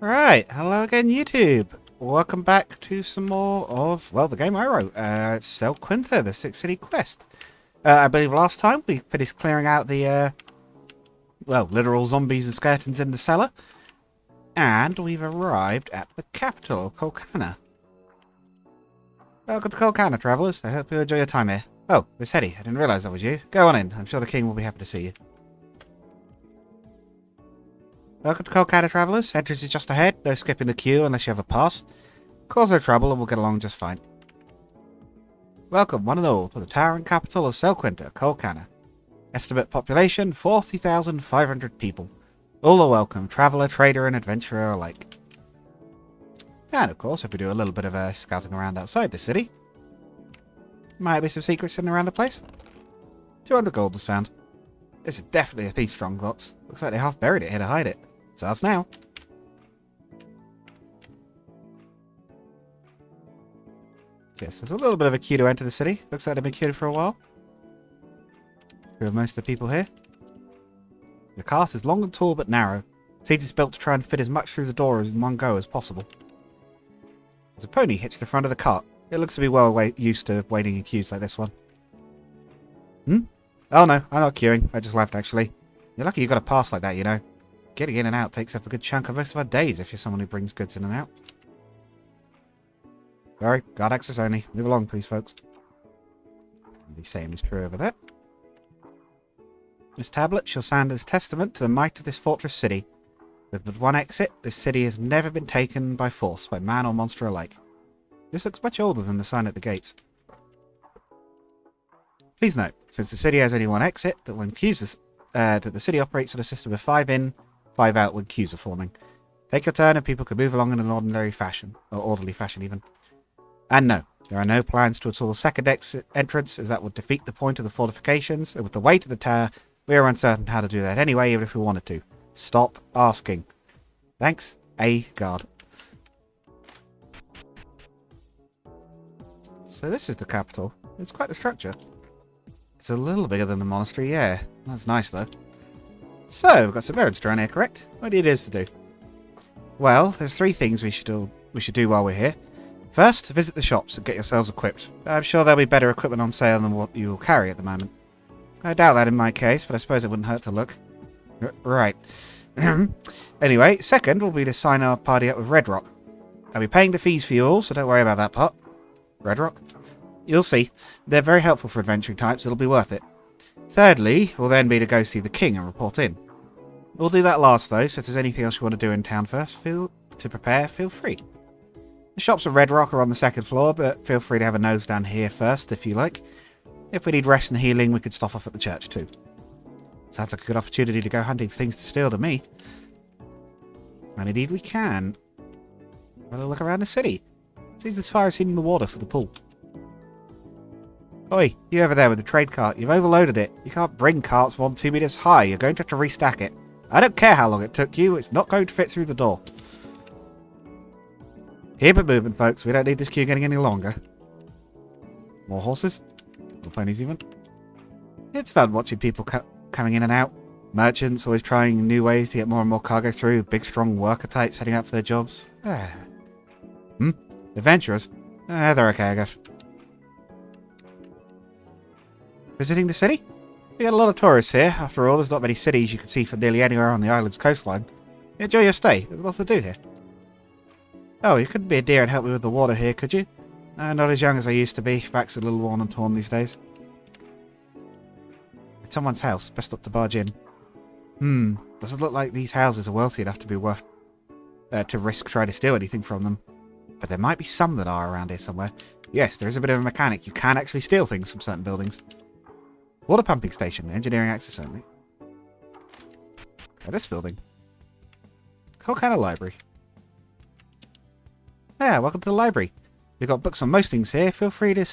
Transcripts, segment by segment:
Right, hello again YouTube. Welcome back to some more of, well, the game I wrote, Sell Quinta, the Six City Quest. I believe last time we finished clearing out the, well, literal zombies and skeletons in the cellar. And we've arrived at the capital, Colcana. Welcome to Colcana, travellers. I hope you enjoy your time here. Oh, Miss Hetty, I didn't realise that was you. Go on in, I'm sure the king will be happy to see you. Welcome to Colcana, travellers. Entrance is just ahead. No skipping the queue unless you have a pass. Cause no trouble and we'll get along just fine. Welcome, one and all, to the towering capital of Quinta, Colcana. Estimate population, 40,500 people. All are welcome, traveller, trader and adventurer alike. And of course, if we do a little bit of scouting around outside the city, might be some secrets hidden around the place. 200 gold was found. This is definitely a thief's strongbox. Looks like they half buried it here to hide it. It's ours now. Yes, there's a little bit of a queue to enter the city. Looks like they've been queued for a while. We have most of the people here. The cart is long and tall but narrow. Seat is built to try and fit as much through the door in one go as possible. There's a pony hitched to the front of the cart. It looks to be well used to waiting in queues like this one. Oh no, I'm not queuing. I just left actually. You're lucky you got a pass like that, you know. Getting in and out takes up a good chunk of most of our days if you're someone who brings goods in and out. Sorry, guard access only. Move along, please, folks. The same is true over there. This tablet shall stand as testament to the might of this fortress city. With but one exit, this city has never been taken by force, by man or monster alike. This looks much older than the sign at the gates. Please note, since the city has only one exit, that when queues that the city operates on a system of 5 in, 5 out when queues are forming. Take your turn and people can move along in an ordinary fashion, or orderly fashion even. And no, there are no plans to install a second entrance, as that would defeat the point of the fortifications, and with the weight of the tower, we are uncertain how to do that anyway, even if we wanted to. Stop asking. Thanks, A guard. So this is the capital. It's quite the structure. It's a little bigger than the monastery, yeah. That's nice, though. So, we've got some errands around here, correct? What do you need to do? Well, there's 3 things we should do while we're here. First, visit the shops and get yourselves equipped. I'm sure there'll be better equipment on sale than what you'll carry at the moment. I doubt that in my case, but I suppose it wouldn't hurt to look. Right. Anyway, second will be to sign our party up with Redrock. I'll be paying the fees for you all, so don't worry about that part. Redrock? You'll see. They're very helpful for adventuring types. It'll be worth it. Thirdly, will then be to go see the king and report in. We'll do that last, though, so if there's anything else you want to do in town first, feel free. The shops at Redrock are on the 2nd floor, but feel free to have a nose down here first, if you like. If we need rest and healing, we could stop off at the church, too. Sounds like a good opportunity to go hunting for things to steal to me. And indeed we can. Have a look around the city. Seems as far as hitting the water for the pool. Oi, you over there with the trade cart. You've overloaded it. You can't bring carts more than 2 meters high. You're going to have to restack it. I don't care how long it took you. It's not going to fit through the door. Keep it moving, folks. We don't need this queue getting any longer. More horses? More ponies even? It's fun watching people coming in and out. Merchants always trying new ways to get more and more cargo through. Big, strong worker types heading out for their jobs. Adventurers? They're okay, I guess. Visiting the city? We got a lot of tourists here. After all, there's not many cities you can see from nearly anywhere on the island's coastline. Enjoy your stay. There's lots to do here. Oh, you couldn't be a dear and help me with the water here, could you? Not as young as I used to be. Back's a little worn and torn these days. It's someone's house. Best not to barge in. Doesn't look like these houses are wealthy enough to be worth to risk trying to steal anything from them. But there might be some that are around here somewhere. Yes, there is a bit of a mechanic. You can actually steal things from certain buildings. Water pumping station. Engineering access only. This building. Colcana Library. Yeah, welcome to the library. We've got books on most things here. Feel free to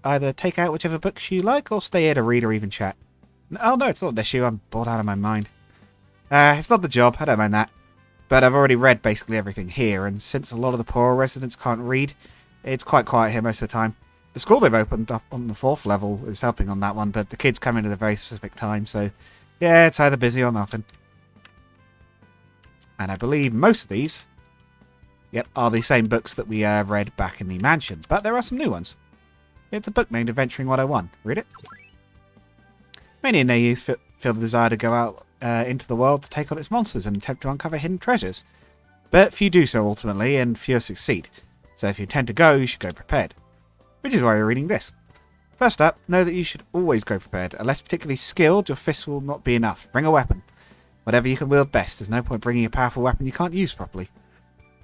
either take out whichever books you like or stay here to read or even chat. Oh no, it's not an issue. I'm bored out of my mind. It's not the job. I don't mind that. But I've already read basically everything here, and since a lot of the poorer residents can't read, it's quite quiet here most of the time. The school they've opened up on the 4th level is helping on that one, but the kids come in at a very specific time, so yeah, it's either busy or nothing. And I believe most of these Yep, are the same books that we read back in the mansion, but there are some new ones. It's a book named Adventuring 101. Read it. Many in their youth feel the desire to go out into the world to take on its monsters and attempt to uncover hidden treasures. But few do so ultimately, and fewer succeed. So if you intend to go, you should go prepared. Which is why you're reading this. First up, know that you should always go prepared. Unless particularly skilled, your fists will not be enough. Bring a weapon. Whatever you can wield best. There's no point bringing a powerful weapon you can't use properly.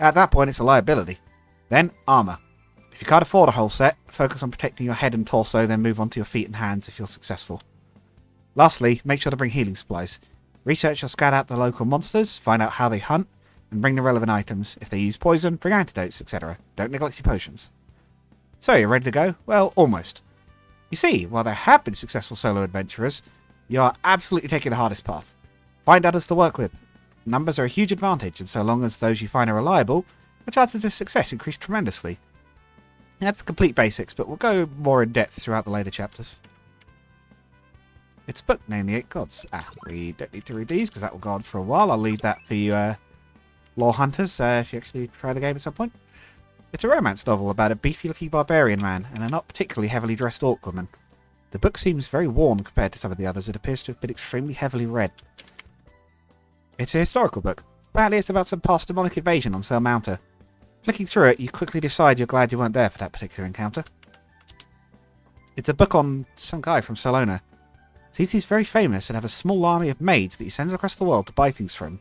At that point, it's a liability. Then, armour. If you can't afford a whole set, focus on protecting your head and torso, then move on to your feet and hands if you're successful. Lastly, make sure to bring healing supplies. Research or scout out the local monsters, find out how they hunt, and bring the relevant items. If they use poison, bring antidotes, etc. Don't neglect your potions. So, you're ready to go? Well, almost. You see, while there have been successful solo adventurers, you are absolutely taking the hardest path. Find others to work with. Numbers are a huge advantage, and so long as those you find are reliable, your chances of success increase tremendously. That's the complete basics, but we'll go more in depth throughout the later chapters. It's a book named The Eight Gods. We don't need to read these because that will go on for a while. I'll leave that for you lore hunters if you actually try the game at some point. It's a romance novel about a beefy-looking barbarian man and a not particularly heavily dressed orc woman. The book seems very worn compared to some of the others. It appears to have been extremely heavily read. It's a historical book. Apparently it's about some past demonic invasion on Cell Mounter. Flicking through it, you quickly decide you're glad you weren't there for that particular encounter. It's a book on some guy from Salona. He's very famous and have a small army of maids that he sends across the world to buy things from.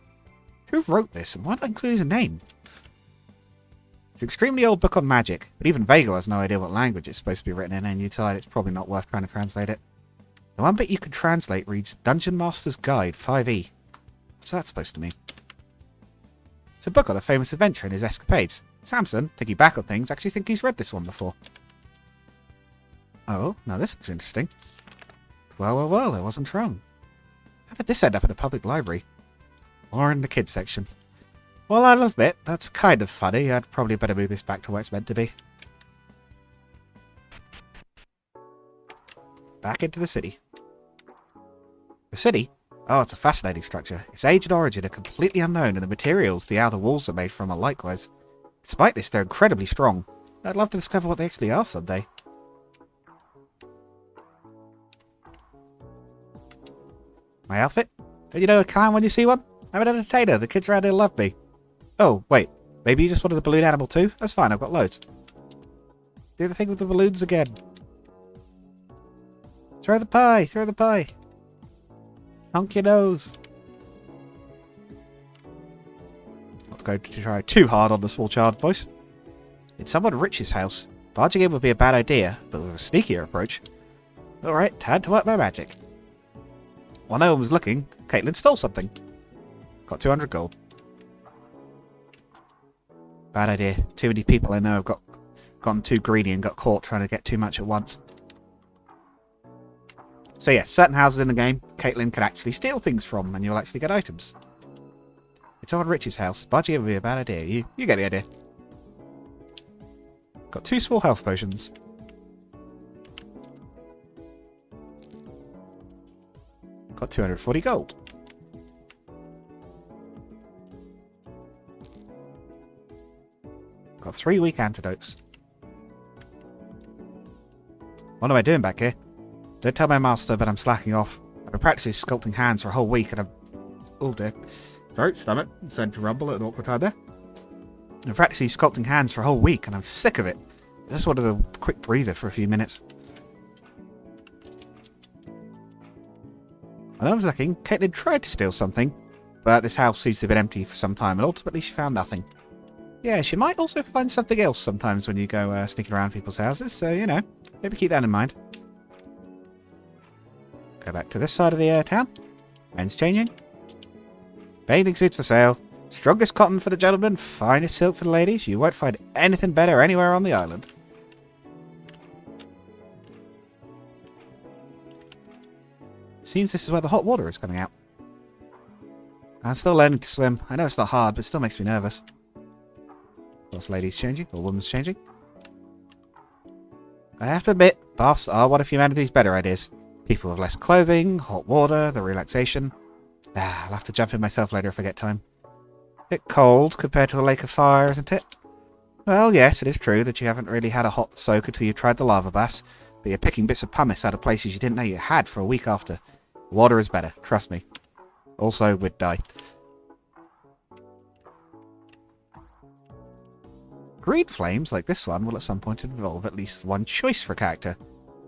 Who wrote this, and why not include his name? It's an extremely old book on magic, but even Vago has no idea what language it's supposed to be written in, and you decide it's probably not worth trying to translate it. The one bit you can translate reads Dungeon Master's Guide 5e. What's that supposed to mean? It's a book on a famous adventurer and his escapades. Samson, thinking back on things, actually think he's read this one before. Oh, now this looks interesting. Well, I wasn't wrong. How did this end up in a public library? Or in the kids section? Well, I'll admit, that's kind of funny. I'd probably better move this back to where it's meant to be. Back into the city. The city? Oh, it's a fascinating structure. Its age and origin are completely unknown, and the materials the outer walls are made from are likewise. Despite this, they're incredibly strong. I'd love to discover what they actually are someday. My outfit? Don't you know a clown when you see one? I'm an entertainer. The kids around here love me. Oh, wait. Maybe you just wanted a balloon animal too? That's fine, I've got loads. Do the thing with the balloons again. Throw the pie! Throw the pie! Honk your nose! Not going to try too hard on the small child voice. In someone rich's house, barging in would be a bad idea, but with a sneakier approach. Alright, time to work my magic. While no one was looking, Caitlin stole something. Got 200 gold. Bad idea. Too many people I know have gotten too greedy and got caught trying to get too much at once. So yes, certain houses in the game, Caitlin can actually steal things from, and you'll actually get items. It's on Rich's house. Barging in would be a bad idea. You get the idea. Got 2 small health potions. Got 240 gold. Got 3 weak antidotes. What am I doing back here? Don't tell my master, but I'm slacking off. I've been practicing sculpting hands for a whole week and I'm... Oh dear. Sorry, stomach. Starting to rumble at an awkward time there. I've been practicing sculpting hands for a whole week and I'm sick of it. I just wanted a quick breather for a few minutes. When I was looking, Caitlin tried to steal something, but this house seems to have been empty for some time and ultimately she found nothing. Yeah, she might also find something else sometimes when you go sneaking around people's houses, so, you know, maybe keep that in mind. Go back to this side of the town. Men's changing. Bathing suits for sale. Strongest cotton for the gentlemen, finest silk for the ladies. You won't find anything better anywhere on the island. Seems this is where the hot water is coming out. I'm still learning to swim. I know it's not hard, but it still makes me nervous. Of course, ladies changing, or woman's changing. I have to admit, baths are one of humanity's better ideas. People with less clothing, hot water, the relaxation. I'll have to jump in myself later if I get time. Bit cold compared to a lake of fire, isn't it? Well, yes, it is true that you haven't really had a hot soak until you tried the lava baths, but you're picking bits of pumice out of places you didn't know you had for a week after. Water is better, trust me. Also, we'd die. Greed flames, like this one, will at some point involve at least one choice for a character.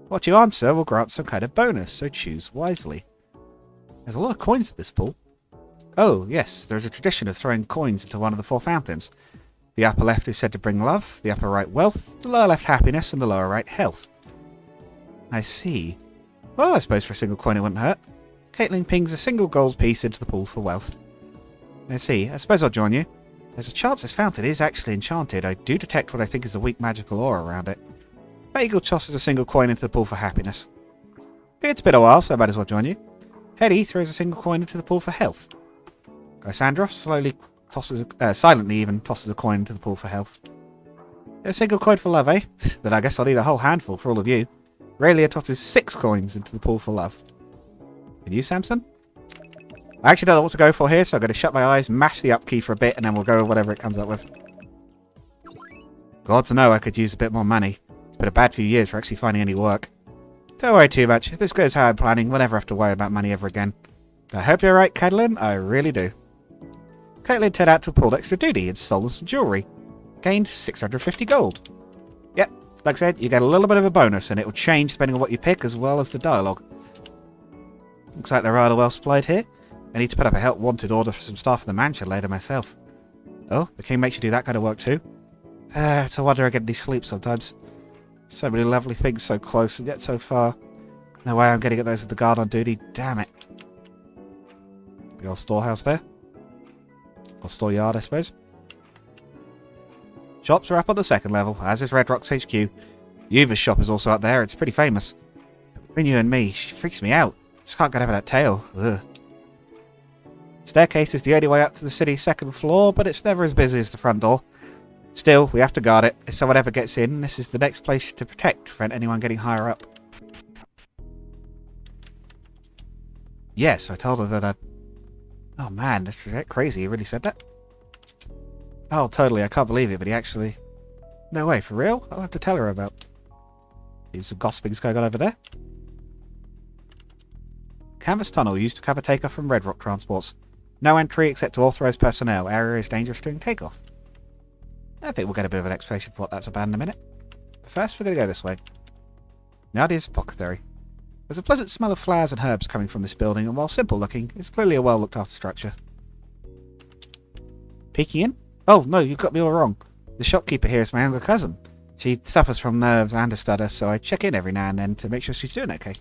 What you answer will grant some kind of bonus, so choose wisely. There's a lot of coins at this pool. Oh, yes, there's a tradition of throwing coins into one of the 4 fountains. The upper left is said to bring love, the upper right wealth, the lower left happiness, and the lower right health. I see. Well, I suppose for a single coin it wouldn't hurt. Caitlin pings a single gold piece into the pool for wealth. I see. I suppose I'll join you. There's a chance this fountain is actually enchanted. I do detect what I think is a weak magical aura around it. Bagel tosses a single coin into the pool for happiness. It's been a while, so I might as well join you. Hetty throws a single coin into the pool for health. Lysandroff silently even tosses a coin into the pool for health. A single coin for love, eh? Then I guess I'll need a whole handful for all of you. Raylia tosses 6 coins into the pool for love. And you, Samson? I actually don't know what to go for here, so I'm going to shut my eyes, mash the up key for a bit, and then we'll go with whatever it comes up with. God to know I could use a bit more money. It's been a bad few years for actually finding any work. Don't worry too much. If this goes how I'm planning, we'll never have to worry about money ever again. I hope you're right, Caitlin. I really do. Caitlin turned out to have pulled extra duty and stolen some jewellery. Gained 650 gold. Yep, like I said, you get a little bit of a bonus, and it will change depending on what you pick, as well as the dialogue. Looks like they're rather well supplied here. I need to put up a help wanted order for some staff in the mansion later myself. Oh, the king makes you do that kind of work too? It's a wonder I get any sleep sometimes. So many lovely things so close and yet so far. No way I'm getting at those with the guard on duty, damn it. Big old storehouse there. Or storeyard, I suppose. Shops are up on the 2nd level, as is Redrock's HQ. Yuva's shop is also up there, it's pretty famous. Between you and me, she freaks me out. Just can't get over that tail. Ugh. Staircase is the only way up to the city's 2nd floor, but it's never as busy as the front door. Still, we have to guard it. If someone ever gets in, this is the next place to protect, to prevent anyone getting higher up. Yes, I told her that I'd... Oh man, that's crazy, he really said that? Oh, totally, I can't believe it, but he actually... No way, for real? I'll have to tell her about... There's some gossiping's going on over there. Canvas tunnel used to cover takeoff from Redrock transports. No entry except to authorised personnel. Area is dangerous during takeoff. I think we'll get a bit of an explanation for what that's about in a minute. But first, we're going to go this way. Nadia's apothecary. There's a pleasant smell of flowers and herbs coming from this building, and while simple looking, it's clearly a well looked after structure. Peeking in? Oh, no, you've got me all wrong. The shopkeeper here is my younger cousin. She suffers from nerves and a stutter, so I check in every now and then to make sure she's doing okay.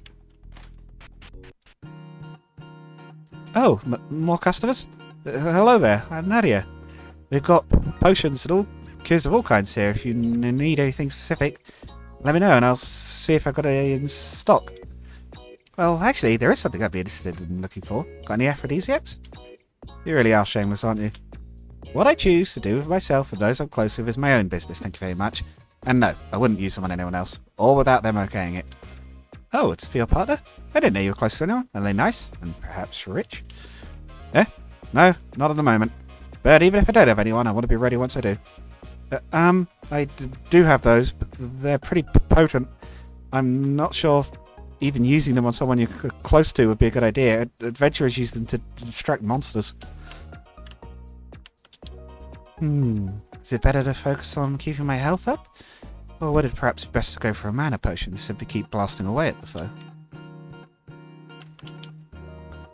Oh, more customers? Hello there, I'm Nadia. We've got potions and all cures of all kinds here. If you need anything specific, let me know and I'll see if I've got it in stock. Well, actually, there is something I'd be interested in looking for. Got any aphrodisiacs? You really are shameless, aren't you? What I choose to do with myself and those I'm close with is my own business, thank you very much. And no, I wouldn't use them on anyone else, or without them okaying it. Oh, it's for your partner? I didn't know you were close to anyone. Are they nice? And perhaps rich? Eh? No, not at the moment. But even if I don't have anyone, I want to be ready once I do. I do have those, but they're pretty potent. I'm not sure even using them on someone you're close to would be a good idea. Adventurers use them to distract monsters. Is it better to focus on keeping my health up? Or would it perhaps be best to go for a mana potion to simply keep blasting away at the foe?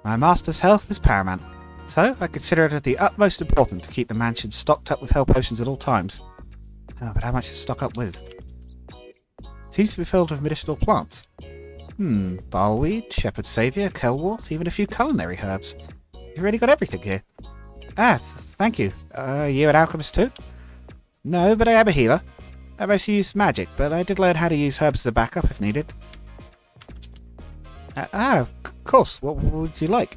My master's health is paramount, so I consider it of the utmost importance to keep the mansion stocked up with health potions at all times. Oh, but how much to stock up with? Seems to be filled with medicinal plants. Barlweed, shepherd's saviour, kelwort, even a few culinary herbs. You've really got everything here. Thank you. You an alchemist too? No, but I am a healer. I mostly use magic, but I did learn how to use herbs as a backup if needed. Of course. What would you like?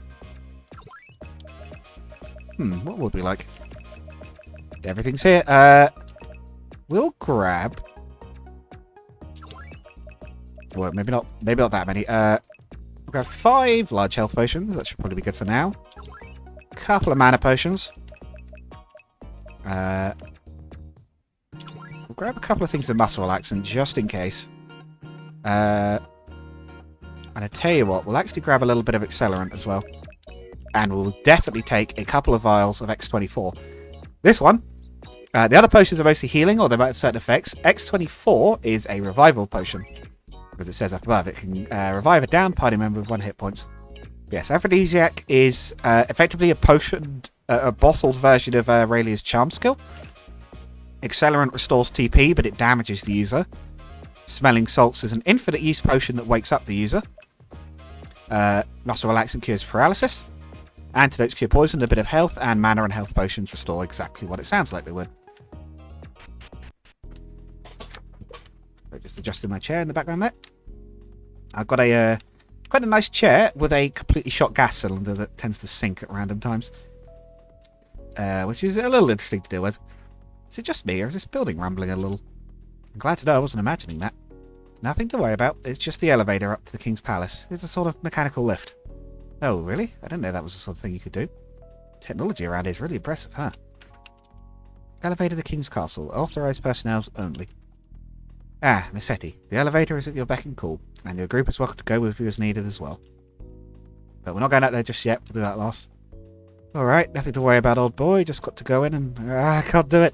What would we like? Everything's here. We'll grab... Well, maybe not that many. We'll grab 5 large health potions. That should probably be good for now. Couple of mana potions. grab a couple of things of muscle relaxant just in case. And I tell you what, we'll actually grab a little bit of accelerant as well. And we'll definitely take a couple of vials of X24. This one, the other potions are mostly healing, or they might have certain effects. X24 is a revival potion. Because it says up above, it can revive a downed party member with 1 hit points. Yes, Aphrodisiac is effectively a potion, a bottled version of Raelia's charm skill. Accelerant restores TP, but it damages the user. Smelling Salts is an infinite use potion that wakes up the user. Muscle Relaxant cures paralysis. Antidotes cure poison, a bit of health, and mana and health potions restore exactly what it sounds like they would. Just adjusting my chair in the background there. I've got a quite a nice chair with a completely shot gas cylinder that tends to sink at random times. Which is a little interesting to deal with. Is it just me, or is this building rumbling a little? I'm glad to know I wasn't imagining that. Nothing to worry about, it's just the elevator up to the King's Palace. It's a sort of mechanical lift. Oh, really? I didn't know that was the sort of thing you could do. Technology around here is really impressive, huh? Elevator to the King's Castle. Authorised personnel only. Ah, Miss Hetty. The elevator is at your beck and call, and your group is welcome to go with you as needed as well. But we're not going out there just yet. We'll do that last. Alright, nothing to worry about, old boy. Just got to go in and... I can't do it.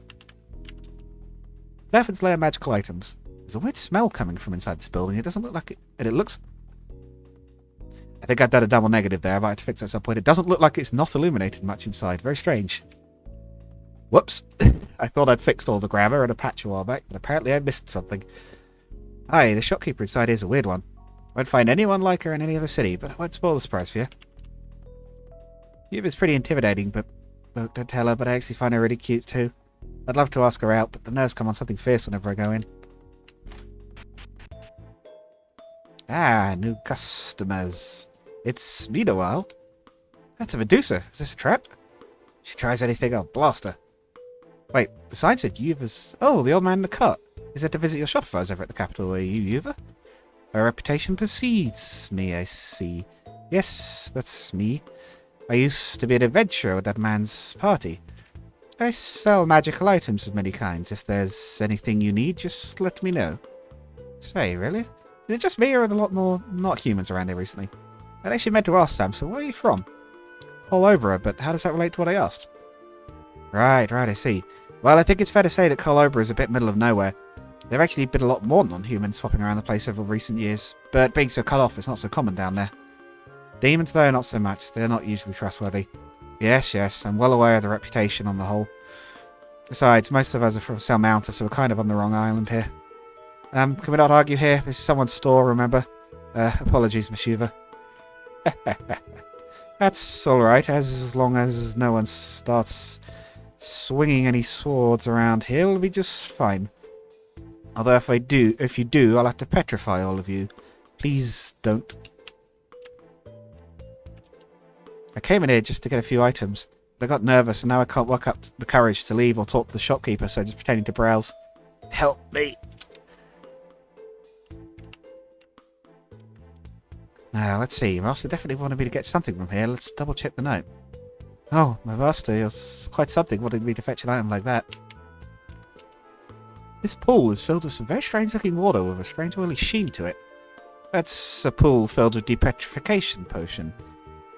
Servants layer magical items. There's a weird smell coming from inside this building. It doesn't look like it... And it looks... I think I've done a double negative there. I might have to fix that at some point. It doesn't look like it's not illuminated much inside. Very strange. Whoops. I thought I'd fixed all the grammar and a patch a while back, but apparently I missed something. Aye, the shopkeeper inside is a weird one. Won't find anyone like her in any other city, but I won't spoil the surprise for you. Yuba's pretty intimidating, but don't tell her, but I actually find her really cute too. I'd love to ask her out, but the nerves come on something fierce whenever I go in. Ah, new customers. It's been a while. That's a Medusa. Is this a trap? If she tries anything, I'll blast her. Wait, the sign said Yuva's... Oh, the old man in the cart. Is that to visit your shop if I was ever at the capital, are you, Yuva? Her reputation precedes me, I see. Yes, that's me. I used to be an adventurer with that man's party. I sell magical items of many kinds. If there's anything you need, just let me know. Say, really? Is it just me, or are there a lot more not humans around here recently? I actually meant to ask Sam, so where are you from? All over her, but how does that relate to what I asked? Right, I see. Well, I think it's fair to say that Colobra is a bit middle of nowhere. There have actually been a lot more non-humans popping around the place over recent years, but being so cut off, it's not so common down there. Demons, though, not so much. They're not usually trustworthy. Yes, I'm well aware of the reputation on the whole. Besides, most of us are from Salmounta, so we're kind of on the wrong island here. Can we not argue here? This is someone's store, remember? Apologies, Miss Yuva. That's alright, as long as no one starts swinging any swords around here, we'll be just fine. Although if you do, I'll have to petrify all of you. Please don't. I came in here just to get a few items, but I got nervous and now I can't work up the courage to leave or talk to the shopkeeper, so just pretending to browse. Help me! Now, let's see. Master definitely wanted me to get something from here. Let's double check the note. Oh, my master is quite something wanting me to fetch an item like that. This pool is filled with some very strange looking water with a strange oily sheen to it. That's a pool filled with depetrification potion.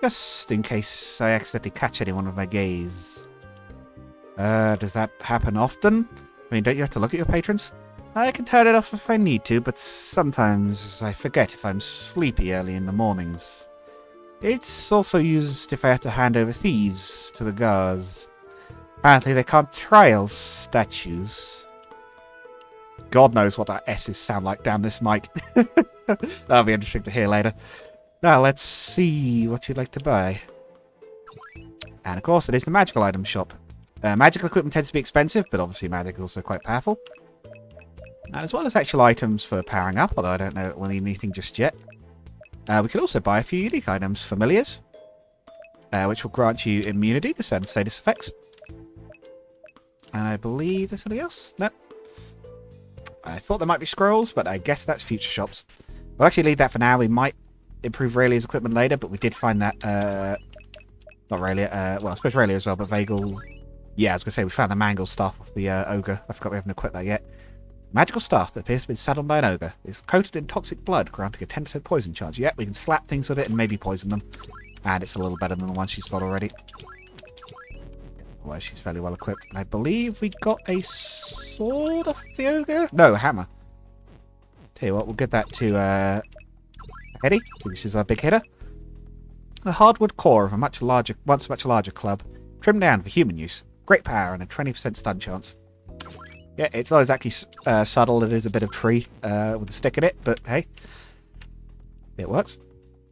Just in case I accidentally catch anyone with my gaze. Does that happen often? I mean, don't you have to look at your patrons? I can turn it off if I need to, but sometimes I forget if I'm sleepy early in the mornings. It's also used if I have to hand over thieves to the guards. Apparently they can't trial statues. God knows what our S's sound like down this mic. That'll be interesting to hear later. Now, let's see what you'd like to buy. And of course, it is the magical item shop. Magical equipment tends to be expensive, but obviously magic is also quite powerful. And as well as actual items for powering up, although I don't know we'll need anything just yet. We could also buy a few unique items, familiars, which will grant you immunity to certain status effects. And I believe there's something else? No. I thought there might be scrolls, but I guess that's future shops. We'll actually leave that for now. We might improve Raelia's equipment later, but we did find that, not Raelia, well, I suppose Raelia as well, but Vagel, yeah, I was going to say, we found the Mangle stuff off the Ogre. I forgot we haven't equipped that yet. Magical staff that appears to be sat on by an ogre. It's coated in toxic blood, granting a 10% poison charge. Yep, we can slap things with it and maybe poison them. And it's a little better than the one she's got already. Well, she's fairly well equipped. And I believe we got a sword off the ogre? No, a hammer. Tell you what, we'll give that to Eddie. This is our big hitter. The hardwood core of a once much larger club, trimmed down for human use. Great power and a 20% stun chance. Yeah, it's not exactly subtle. It is a bit of tree with a stick in it, but hey, it works.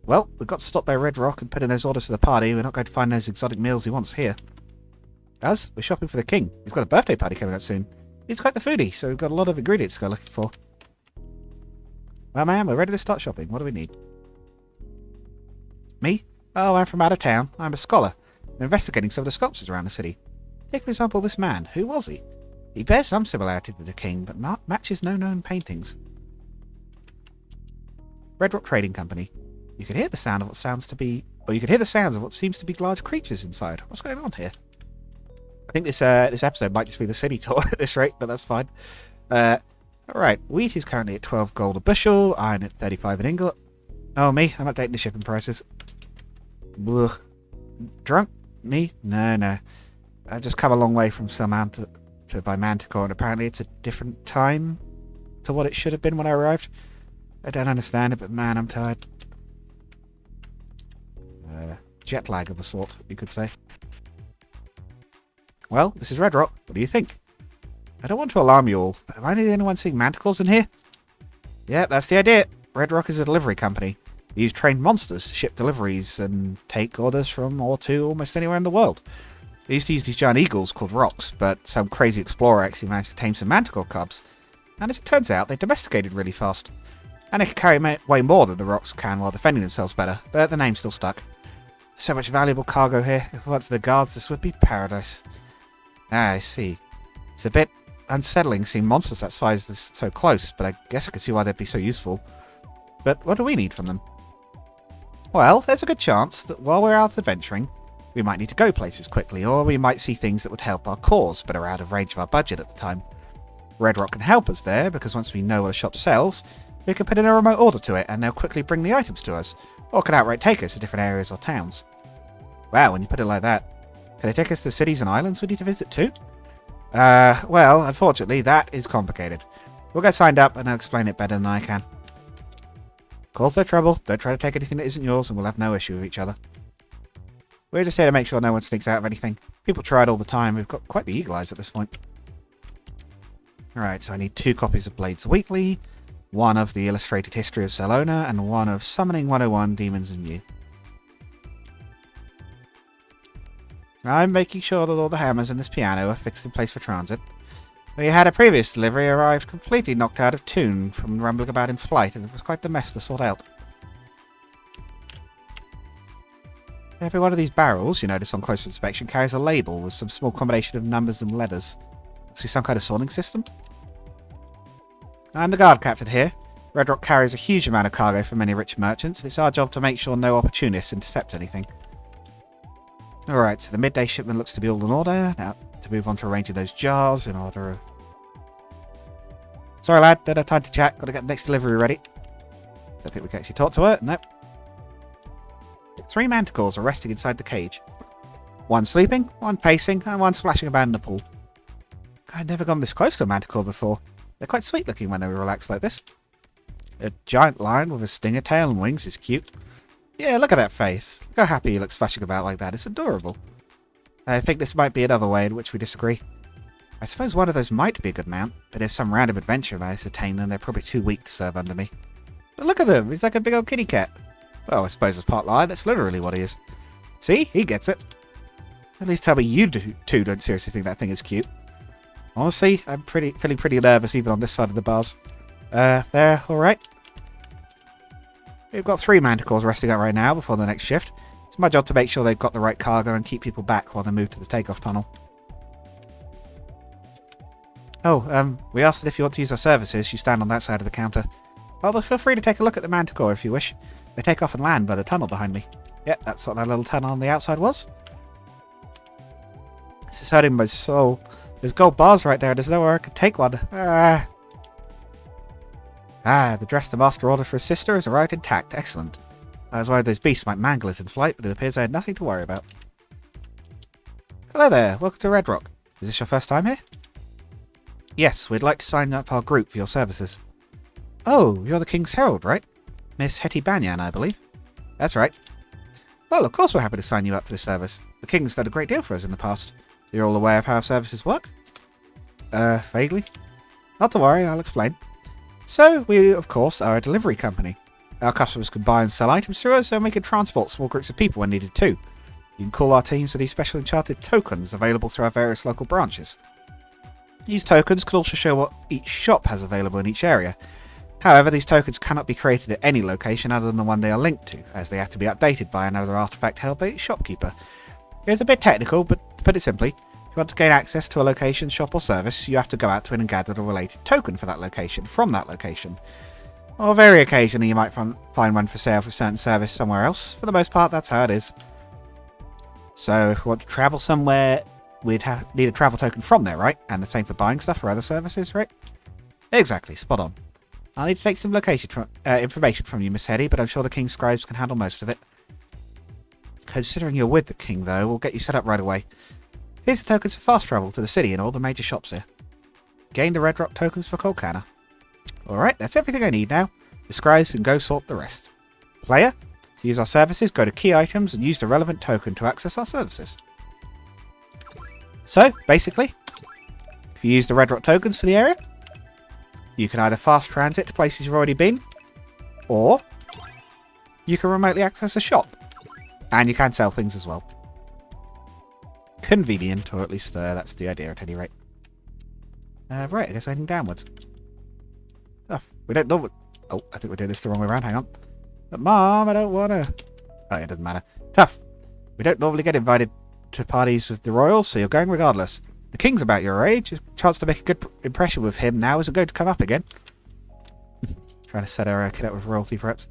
Well, we've got to stop by Redrock and put in those orders for the party. We're not going to find those exotic meals he wants here. As we're shopping for the king. He's got a birthday party coming up soon. He's quite the foodie, so we've got a lot of ingredients to go looking for. Well, ma'am, we're ready to start shopping. What do we need? Me? Oh, I'm from out of town. I'm a scholar. I'm investigating some of the sculptures around the city. Take, for example, this man. Who was he? He bears some similarity to the king, but matches no known paintings. Redrock Trading Company. You can hear the sound of what sounds to be... Or you can hear the sounds of what seems to be large creatures inside. What's going on here? I think this episode might just be the city tour at this rate, but that's fine. Alright, wheat is currently at 12 gold a bushel, iron at 35 an ingot. Oh, me? I'm updating the shipping prices. Ugh. Drunk? Me? No. I just come a long way from some to buy Manticore, and apparently it's a different time to what it should have been when I arrived. I don't understand it, but man, I'm tired. Jet lag of a sort, you could say. Well, this is Redrock. What do you think? I don't want to alarm you all, but am I the only one seeing manticores in here? Yeah, that's the idea. Redrock is a delivery company. They use trained monsters to ship deliveries and take orders from or to almost anywhere in the world. They used to use these giant eagles called rocks, but some crazy explorer actually managed to tame some manticore cubs. And as it turns out, they domesticated really fast. And they can carry way more than the rocks can while defending themselves better, but the name still stuck. So much valuable cargo here. If it weren't for the guards, this would be paradise. Ah, I see. It's a bit unsettling seeing monsters that size this so close, but I guess I can see why they'd be so useful. But what do we need from them? Well, there's a good chance that while we're out adventuring, we might need to go places quickly, or we might see things that would help our cause, but are out of range of our budget at the time. Redrock can help us there, because once we know what a shop sells, we can put in a remote order to it, and they'll quickly bring the items to us, or can outright take us to different areas or towns. Wow, when you put it like that, can they take us to cities and islands we need to visit too? Well, unfortunately, that is complicated. We'll get signed up, and I'll explain it better than I can. Cause no trouble, don't try to take anything that isn't yours, and we'll have no issue with each other. We're just here to make sure no one sneaks out of anything. People try it all the time. We've got quite the eagle eyes at this point. Alright, so I need 2 copies of Blades Weekly, 1 of the Illustrated History of Salona, and 1 of Summoning 101 Demons and You. I'm making sure that all the hammers in this piano are fixed in place for transit. We had a previous delivery arrived completely knocked out of tune from rumbling about in flight, and it was quite the mess to sort out. Every one of these barrels, you notice on closer inspection, carries a label with some small combination of numbers and letters. See, some kind of sorting system? I'm the guard captain here. Redrock carries a huge amount of cargo for many rich merchants, and it's our job to make sure no opportunists intercept anything. Alright, so the midday shipment looks to be all in order. Now, to move on to arranging those jars in order of... Sorry lad, don't have time to chat. Got to get the next delivery ready. Don't think we can actually talk to her. Nope. 3 manticores are resting inside the cage. 1 sleeping, 1 pacing, and 1 splashing about in the pool. I'd never gone this close to a manticore before. They're quite sweet looking when they relax like this. A giant lion with a stinger tail and wings is cute. Yeah, look at that face. Look how happy he looks splashing about like that. It's adorable. I think this might be another way in which we disagree. I suppose one of those might be a good mount, but if some random adventurer managed to tame them, they're probably too weak to serve under me. But look at them. He's like a big old kitty cat. Well, I suppose as part lion, that's literally what he is. See? He gets it. At least tell me you two don't seriously think that thing is cute. Honestly, I'm feeling pretty nervous even on this side of the bars. There, alright. We've got 3 manticores resting out right now before the next shift. It's my job to make sure they've got the right cargo and keep people back while they move to the takeoff tunnel. Oh, we asked that if you want to use our services, you stand on that side of the counter. Well, feel free to take a look at the manticore if you wish. They take off and land by the tunnel behind me. Yep, that's what that little tunnel on the outside was. This is hurting my soul. There's gold bars right there. There's nowhere I could take one. Ah. Ah, the dress the master ordered for his sister has arrived intact. Excellent. I was worried those beasts might mangle it in flight, but it appears I had nothing to worry about. Hello there, welcome to Redrock. Is this your first time here? Yes, we'd like to sign up our group for your services. Oh, you're the King's Herald, right? Miss Hetty Banyan, I believe. That's right. Well, of course we're happy to sign you up for this service. The King's done a great deal for us in the past. You're all aware of how our services work? Vaguely. Not to worry, I'll explain. So, we, of course, are a delivery company. Our customers can buy and sell items through us, and we can transport small groups of people when needed too. You can call our teams for these special enchanted tokens available through our various local branches. These tokens can also show what each shop has available in each area. However, these tokens cannot be created at any location other than the one they are linked to, as they have to be updated by another artifact held by each shopkeeper. It's a bit technical, but to put it simply, if you want to gain access to a location, shop or service, you have to go out to it and gather the related token for that location from that location. Or very occasionally you might find one for sale for a certain service somewhere else. For the most part, that's how it is. So if we want to travel somewhere, we'd need a travel token from there, right? And the same for buying stuff or other services, right? Exactly, spot on. I'll need to take some information from you, Miss Hetty, but I'm sure the King's scribes can handle most of it. Considering you're with the King, though, we'll get you set up right away. Here's the tokens for fast travel to the city and all the major shops here. Gain the Redrock tokens for Colcana. Alright, that's everything I need now. The scribes can go sort the rest. Player, to use our services, go to key items and use the relevant token to access our services. So, basically, if you use the Redrock tokens for the area, you can either fast transit to places you've already been, or you can remotely access a shop. And you can sell things as well. Convenient, or at least that's the idea at any rate. Right, I guess we're heading downwards. Oh, we don't know. Oh, I think we're doing this the wrong way around. Hang on. But Mom, I don't want to. Oh, it doesn't matter. Tough. We don't normally get invited to parties with the royals, so you're going regardless. The King's about your age. A chance to make a good impression with him now isn't going to come up again. Trying to set our kid up with royalty, perhaps.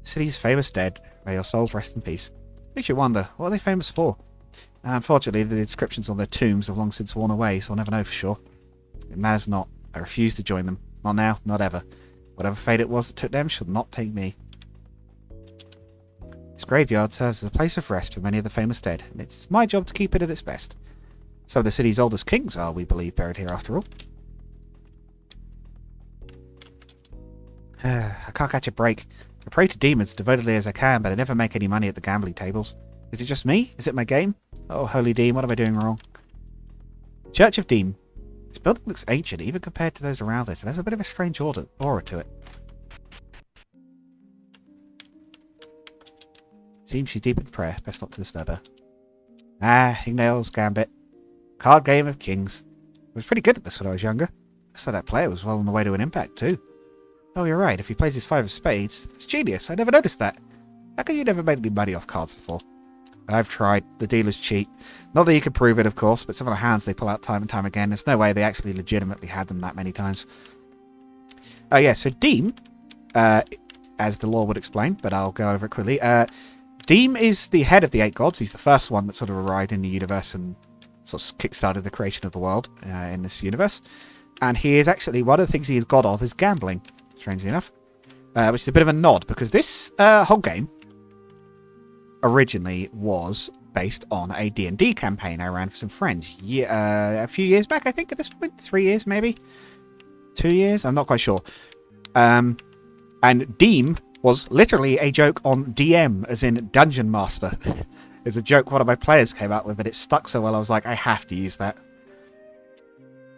The city's famous dead. May your souls rest in peace. Makes you wonder, what are they famous for? Unfortunately, the inscriptions on their tombs have long since worn away, so I'll never know for sure. It matters not. I refuse to join them. Not now, not ever. Whatever fate it was that took them should not take me. This graveyard serves as a place of rest for many of the famous dead, and it's my job to keep it at its best. Some of the city's oldest kings are, we believe, buried here after all. I can't catch a break. I pray to demons devotedly as I can, but I never make any money at the gambling tables. Is it just me? Is it my game? Oh, holy Dean, what am I doing wrong? Church of Dean. This building looks ancient, even compared to those around it, and has a bit of a strange aura to it. Seems she's deep in prayer. Best not to disturb her. Ah, Ignale's Gambit. Card game of kings. I was pretty good at this when I was younger. Looks like that player was well on the way to an impact, too. Oh, you're right. If he plays his 5 of spades, that's genius. I never noticed that. How come you never made any money off cards before? I've tried. The dealers cheat. Not that you can prove it, of course, but some of the hands they pull out time and time again, there's no way they actually legitimately had them that many times. Oh, yeah, so Deem, as the lore would explain, but I'll go over it quickly. Deem is the head of the 8 gods. He's the first one that sort of arrived in the universe and sort of kickstarted the creation of the world in this universe. And he is actually, one of the things he is god of is gambling, strangely enough. Which is a bit of a nod, because this whole game originally was based on a D&D campaign I ran for some friends a few years back, I think, at this point. 3 years, maybe? 2 years? I'm not quite sure. And Deem was literally a joke on DM, as in Dungeon Master. It's a joke one of my players came out with, and it stuck so well I was like, I have to use that.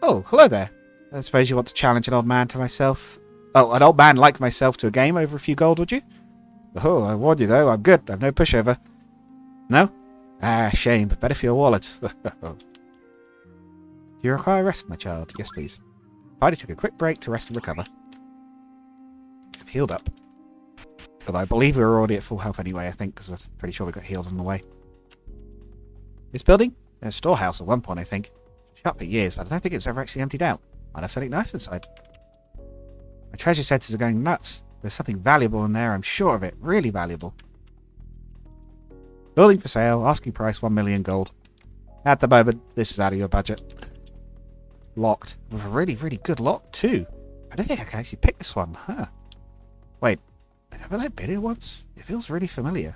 Oh, hello there. I suppose you want to challenge an old man to myself. Oh, an old man like myself to a game over a few gold, would you? Oh, I warned you though, I'm good. I've no pushover. No? Ah, shame. Better for your wallet. Do you require rest, my child? Yes, please. Party took a quick break to rest and recover. I've healed up. Although I believe we were already at full health anyway, I think, because we're pretty sure we got healed on the way. This building? A storehouse at one point, I think. Shut for years, but I don't think it was ever actually emptied out. Might have something nice inside. My treasure centers are going nuts. There's something valuable in there, I'm sure of it. Really valuable. Building for sale. Asking price 1 million gold. At the moment, this is out of your budget. Locked. With a really, really good lock, too. I don't think I can actually pick this one. Huh. Wait. Haven't I been here once? It feels really familiar.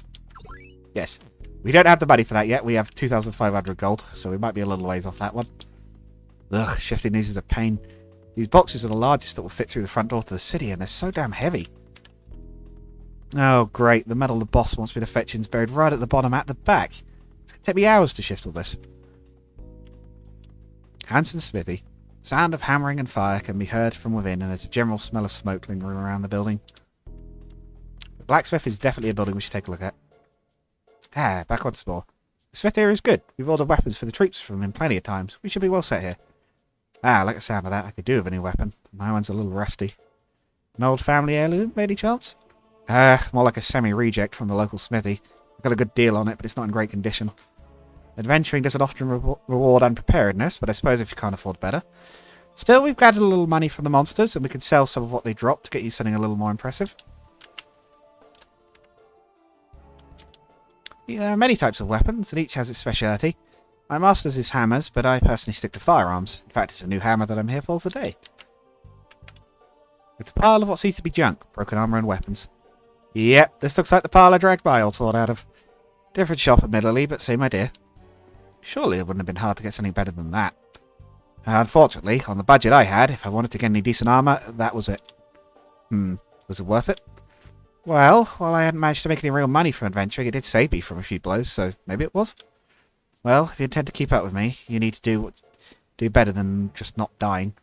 Yes. We don't have the money for that yet. We have 2,500 gold, so we might be a little ways off that one. Ugh, shifting these is a pain. These boxes are the largest that will fit through the front door to the city, and they're so damn heavy. Oh, great. The metal the boss wants me to fetch is buried right at the bottom at the back. It's going to take me hours to shift all this. Hanson's smithy. Sound of hammering and fire can be heard from within, and there's a general smell of smoke lingering around the building. The blacksmith is definitely a building we should take a look at. Ah, back once more. The smith here is good. We've ordered weapons for the troops from him plenty of times. We should be well set here. Ah, I like the sound of that. I could do with a new weapon. My one's a little rusty. An old family heirloom, by any chance? More like a semi-reject from the local smithy. I got a good deal on it, but it's not in great condition. Adventuring doesn't often reward unpreparedness, but I suppose if you can't afford better. Still, we've gathered a little money from the monsters, and we can sell some of what they dropped to get you something a little more impressive. There are many types of weapons, and each has its speciality. My master's is hammers, but I personally stick to firearms. In fact, it's a new hammer that I'm here for today. It's a pile of what seems to be junk, broken armour and weapons. Yep, this looks like the pile I dragged my old sword out of. Different shop admittedly, but same idea. Surely it wouldn't have been hard to get something better than that. Unfortunately, on the budget I had, if I wanted to get any decent armour, that was it. Was it worth it? Well, while I hadn't managed to make any real money from adventuring, it did save me from a few blows, so maybe it was. Well, if you intend to keep up with me, you need to do better than just not dying.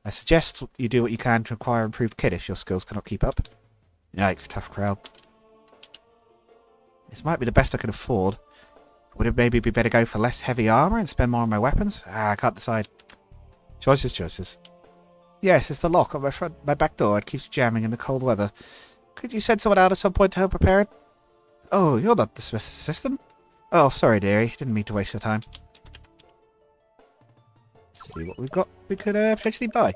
I suggest you do what you can to acquire improved kit if your skills cannot keep up. Yikes, tough crowd. This might be the best I can afford. Would it maybe be better go for less heavy armour and spend more on my weapons? I can't decide. Choices. Yes, it's the lock on my back door. It keeps jamming in the cold weather. Could you send someone out at some point to help repair it? Oh, you're not the Smith's assistant? Oh, sorry, dearie. Didn't mean to waste your time. Let's see what we've got we could potentially buy.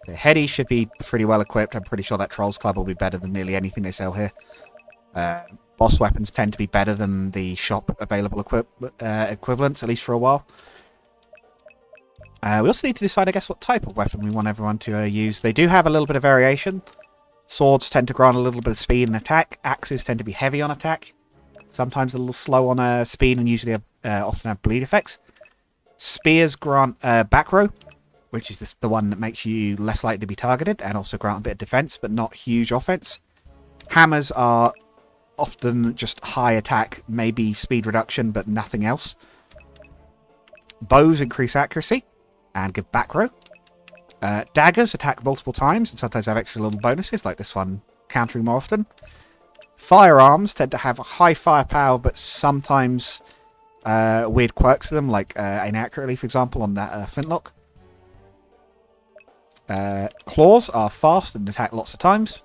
The Heady should be pretty well equipped. I'm pretty sure that Trolls Club will be better than nearly anything they sell here. Boss weapons tend to be better than the shop available equivalents, at least for a while. We also need to decide, I guess, what type of weapon we want everyone to use. They do have a little bit of variation. Swords tend to grant a little bit of speed and attack. Axes tend to be heavy on attack. Sometimes a little slow on speed and usually often have bleed effects. Spears grant back row, which is the one that makes you less likely to be targeted, and also grant a bit of defense, but not huge offense. Hammers are often just high attack, maybe speed reduction, but nothing else. Bows increase accuracy and give back row. Daggers attack multiple times and sometimes have extra little bonuses, like this one countering more often. Firearms tend to have high firepower, but sometimes weird quirks to them, like aim accurately, for example, on that flintlock. Claws are fast and attack lots of times.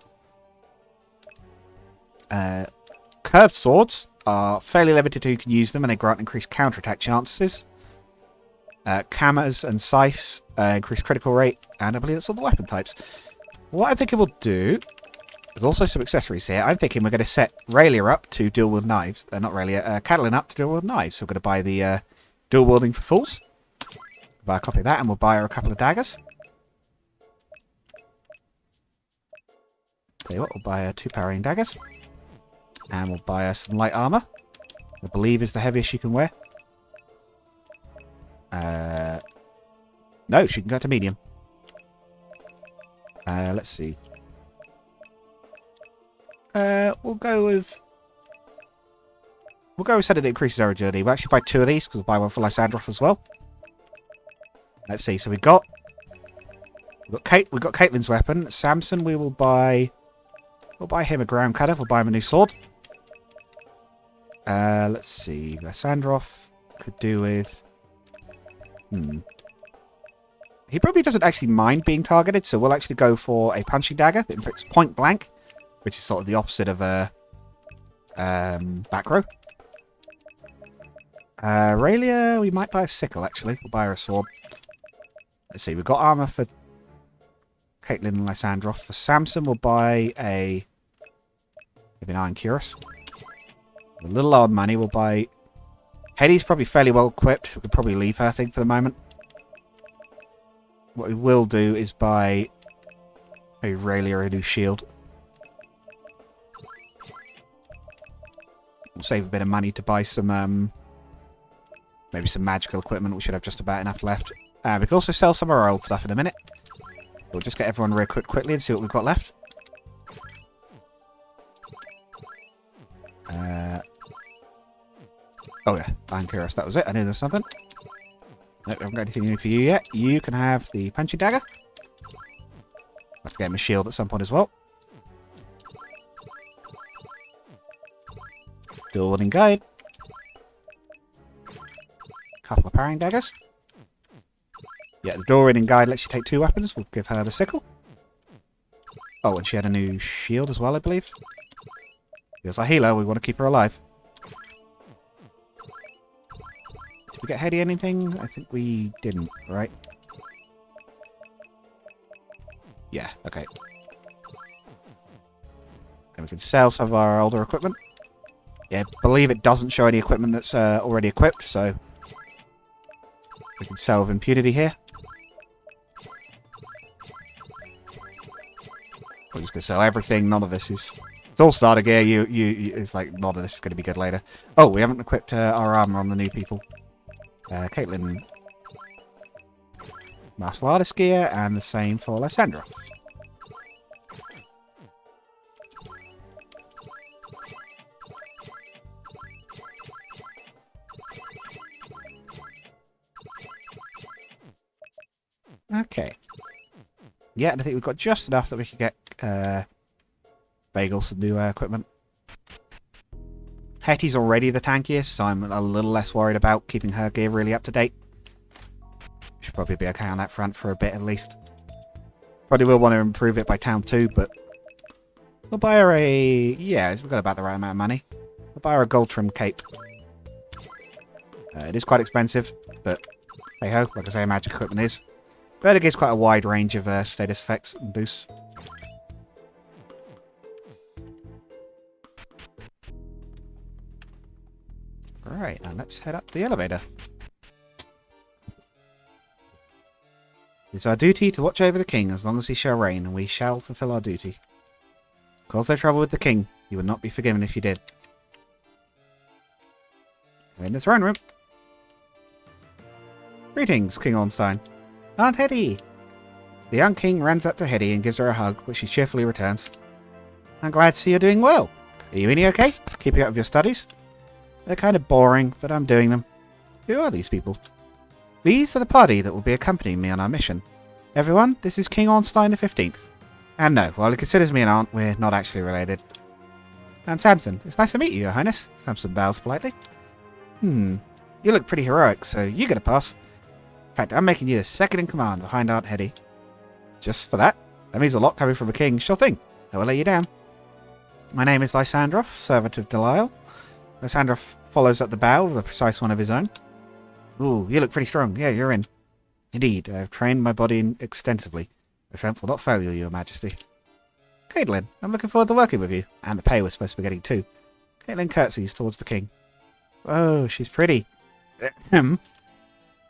Curved swords are fairly limited to who can use them, and they grant increased counterattack chances. Hammers and scythes increase critical rate, and I believe that's all the weapon types. What I think it will do... There's also some accessories here. I'm thinking we're going to set Raelia up to dual wield knives. Not Raelia, Catelyn up to dual wield knives. So we're going to buy the dual wielding for fools. Buy a copy of that, and we'll buy her a couple of daggers. Tell you what, we'll buy her 2 parrying daggers. And we'll buy her some light armour. I believe is the heaviest she can wear. No, she can go to medium. Let's see. We'll go with something that increases our agility. We'll actually buy 2 of these because we'll buy one for Lysandroth as well. Let's see. So we've got Caitlyn's weapon. Samson, we'll buy him a ground cutter. We'll buy him a new sword. Let's see. Lysandroth could do with. He probably doesn't actually mind being targeted, so we'll actually go for a punching dagger that inflicts point blank, which is sort of the opposite of a back row. Raelia, we might buy a sickle, actually. We'll buy her a sword. Let's see, we've got armour for Caitlyn and Lysandroth. For Samson, we'll buy maybe an iron cuirass. A little low on money, we'll buy... Heady's probably fairly well equipped. We could probably leave her, I think, for the moment. what we will do is buy Aurelia a new shield. We'll save a bit of money to buy some, maybe some magical equipment. We should have just about enough left. We can also sell some of our old stuff in a minute. We'll just get everyone recruited quickly and see what we've got left. Oh yeah, Iron Cuirass, that was it. I knew there was something. Nope, I haven't got anything new for you yet. You can have the punching dagger. I'll have to get him a shield at some point as well. Dual wielding guide. Couple of parrying daggers. Yeah, the dual wielding guide lets you take 2 weapons. We'll give her the sickle. Oh, and she had a new shield as well, I believe. Because our healer, we want to keep her alive. Did we get Hedy anything? I think we didn't, right? Yeah, okay. And we can sell some of our older equipment. Yeah, I believe it doesn't show any equipment that's already equipped, so we can sell with impunity here. We're just going to sell everything. None of this is... It's all starter gear. It's like, none of this is going to be good later. Oh, we haven't equipped our armor on the new people. Caitlin. Martial artist gear, and the same for Lysandros. Okay. Yeah, and I think we've got just enough that we can get Bagel some new equipment. Hetty's already the tankiest, so I'm a little less worried about keeping her gear really up to date. Should probably be okay on that front for a bit at least. Probably will want to improve it by town 2, but we'll buy her a... Yeah, we've got about the right amount of money. We'll buy her a gold trim cape. It is quite expensive, but hey ho, like I say, magic equipment is. But it gives quite a wide range of status effects and boosts. Right, and let's head up the elevator. It's our duty to watch over the king as long as he shall reign, and we shall fulfill our duty. Cause no trouble with the king, you would not be forgiven if you did. We're in the throne room. Greetings, King Ornstein. Aunt Hetty! The young king runs up to Hetty and gives her a hug, which she cheerfully returns. I'm glad to see you're doing well. Are you any okay? Keeping up with your studies? They're kind of boring, but I'm doing them. Who are these people? These are the party that will be accompanying me on our mission. Everyone, this is King Ornstein the 15th. And no, while he considers me an aunt, we're not actually related. I'm Samson. It's nice to meet you, Your Highness. Samson bows politely. You look pretty heroic, so you get a pass. In fact, I'm making you the second in command behind Aunt Hetty. Just for that? That means a lot coming from a king. Sure thing. I will lay you down. My name is Lysandros, servant of Delisle. Lysandros follows up the bow with a precise one of his own. Ooh, you look pretty strong. Yeah, you're in. Indeed, I have trained my body extensively. The strength will not fail you, Your Majesty. Caitlin, I'm looking forward to working with you. And the pay we're supposed to be getting too. Caitlin curtsies towards the king. Oh, she's pretty.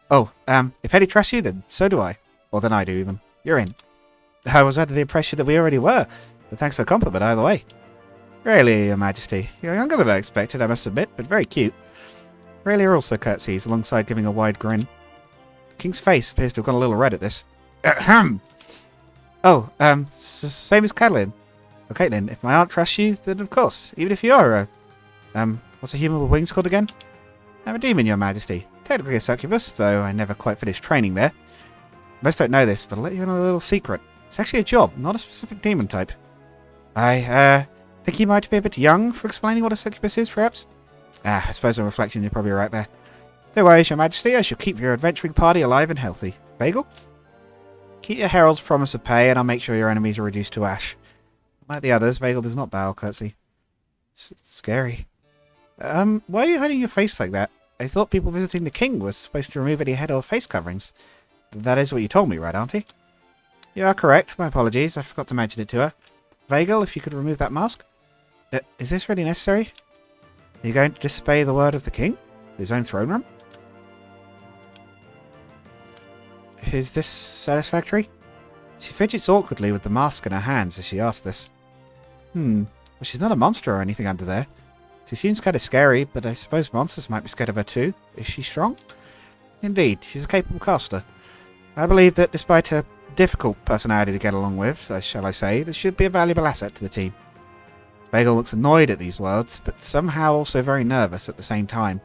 Oh, if Hetty trusts you, then so do I. Or than I do, even. You're in. I was under the impression that we already were, but thanks for the compliment either way. Really, Your Majesty. You're younger than I expected, I must admit, but very cute. Aurelia also curtsies, alongside giving a wide grin. The king's face appears to have gone a little red at this. Oh, same as Caitlin. Well, Caitlin, if my aunt trusts you, then of course, even if you are what's a human with wings called again? I'm a demon, Your Majesty. Technically a succubus, though I never quite finished training there. Most don't know this, but I'll let you in on a little secret. It's actually a job, not a specific demon type. I think you might be a bit young for explaining what a succubus is, perhaps? I suppose on reflection you're probably right there. No worries, Your Majesty, I shall keep your adventuring party alive and healthy. Bagel? Keep your herald's promise of pay, and I'll make sure your enemies are reduced to ash. Like the others, Bagel does not bow curtsy. Scary. Why are you hiding your face like that? I thought people visiting the king were supposed to remove any head or face coverings. That is what you told me, right, Auntie? You are correct. My apologies. I forgot to mention it to her. Bagel, if you could remove that mask. Is this really necessary? Are you going to disobey the word of the king? His own throne room? Is this satisfactory? She fidgets awkwardly with the mask in her hands as she asks this. Well, she's not a monster or anything under there. She seems kind of scary, but I suppose monsters might be scared of her too. Is she strong? Indeed, she's a capable caster. I believe that despite her difficult personality to get along with, shall I say, this should be a valuable asset to the team. Bagel looks annoyed at these words, but somehow also very nervous at the same time,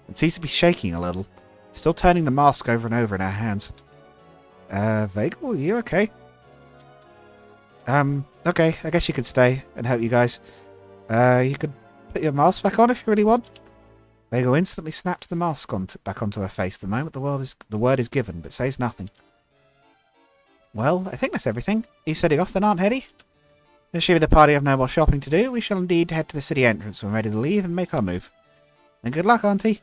and seems to be shaking a little, still turning the mask over and over in her hands. Bagel, are you okay? Okay, I guess you could stay and help you guys. You could put your mask back on if you really want. Bagel instantly snaps the mask back onto her face the moment the word is given, but says nothing. Well, I think that's everything. He's setting off then, Aunt Hetty? Assuming the party have no more shopping to do, we shall indeed head to the city entrance when ready to leave and make our move. And good luck, Auntie.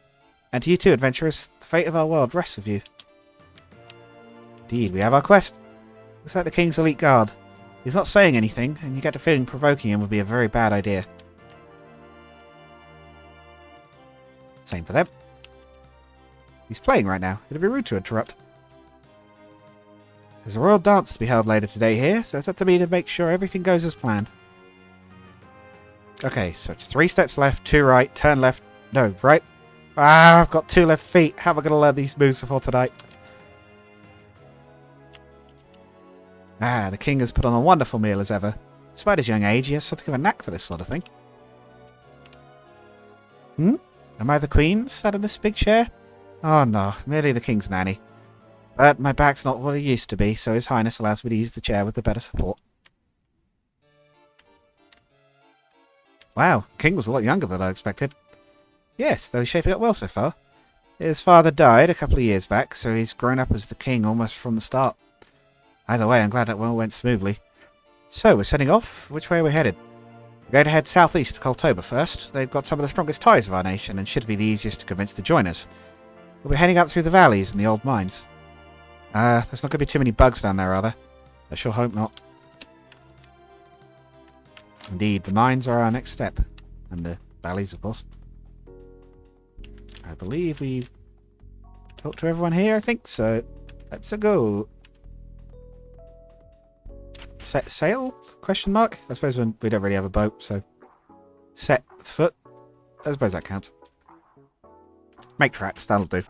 And to you too, adventurers. The fate of our world rests with you. Indeed, we have our quest. Looks like the King's elite guard. He's not saying anything, and you get the feeling provoking him would be a very bad idea. Same for them. He's playing right now. It'd be rude to interrupt. There's a royal dance to be held later today here, so it's up to me to make sure everything goes as planned. Okay, so it's 3 steps left, 2 right, turn left, no, right. I've got 2 left feet. How am I going to learn these moves before tonight? The king has put on a wonderful meal as ever. Despite his young age, he has something of a knack for this sort of thing. Am I the queen sat in this big chair? Oh no, merely the king's nanny. But my back's not what it used to be, so His Highness allows me to use the chair with the better support. Wow, King was a lot younger than I expected. Yes, though he's shaping up well so far. His father died a couple of years back, so he's grown up as the king almost from the start. Either way, I'm glad that all went smoothly. So, we're setting off. Which way are we headed? We're going to head southeast to Koltoba first. They've got some of the strongest ties of our nation and should be the easiest to convince to join us. We'll be heading up through the valleys and the old mines. There's not going to be too many bugs down there, are there? I sure hope not. Indeed, the mines are our next step. And the valleys, of course. I believe we've talked to everyone here, I think, so let's go. Set sail? Question mark? I suppose we don't really have a boat, so set foot. I suppose that counts. Make tracks, that'll do.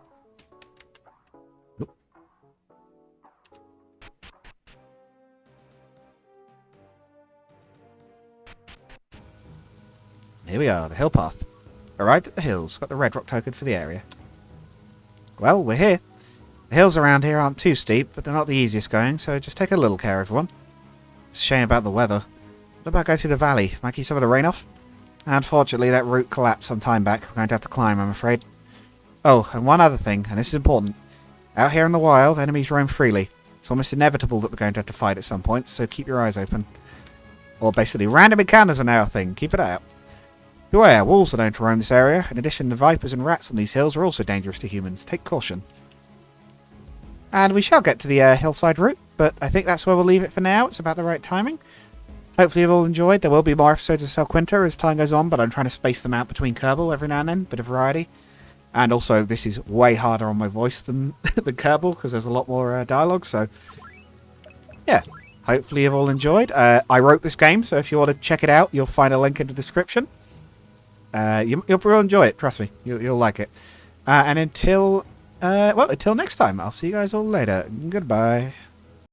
Oop. Here we are, the hill path. Arrived at the hills, got the Redrock token for the area. Well, we're here. The hills around here aren't too steep, but they're not the easiest going, so just take a little care, everyone. It's a shame about the weather. What about going through the valley? Might keep some of the rain off? Unfortunately, that route collapsed some time back. We're going to have to climb, I'm afraid. Oh, and one other thing, and this is important. Out here in the wild, enemies roam freely. It's almost inevitable that we're going to have to fight at some point, so keep your eyes open. Or basically, random encounters are now a thing. Keep it out. Beware, wolves are known to roam this area. In addition, the vipers and rats on these hills are also dangerous to humans. Take caution. And we shall get to the hillside route, but I think that's where we'll leave it for now. It's about the right timing. Hopefully you've all enjoyed. There will be more episodes of Quinta as time goes on, but I'm trying to space them out between Kerbal every now and then. Bit of variety. And also, this is way harder on my voice than, than Kerbal, because there's a lot more dialogue, so yeah. Hopefully you've all enjoyed. I wrote this game, so if you want to check it out, you'll find a link in the description. You'll enjoy it, trust me. You'll like it. And until next time, I'll see you guys all later. Goodbye.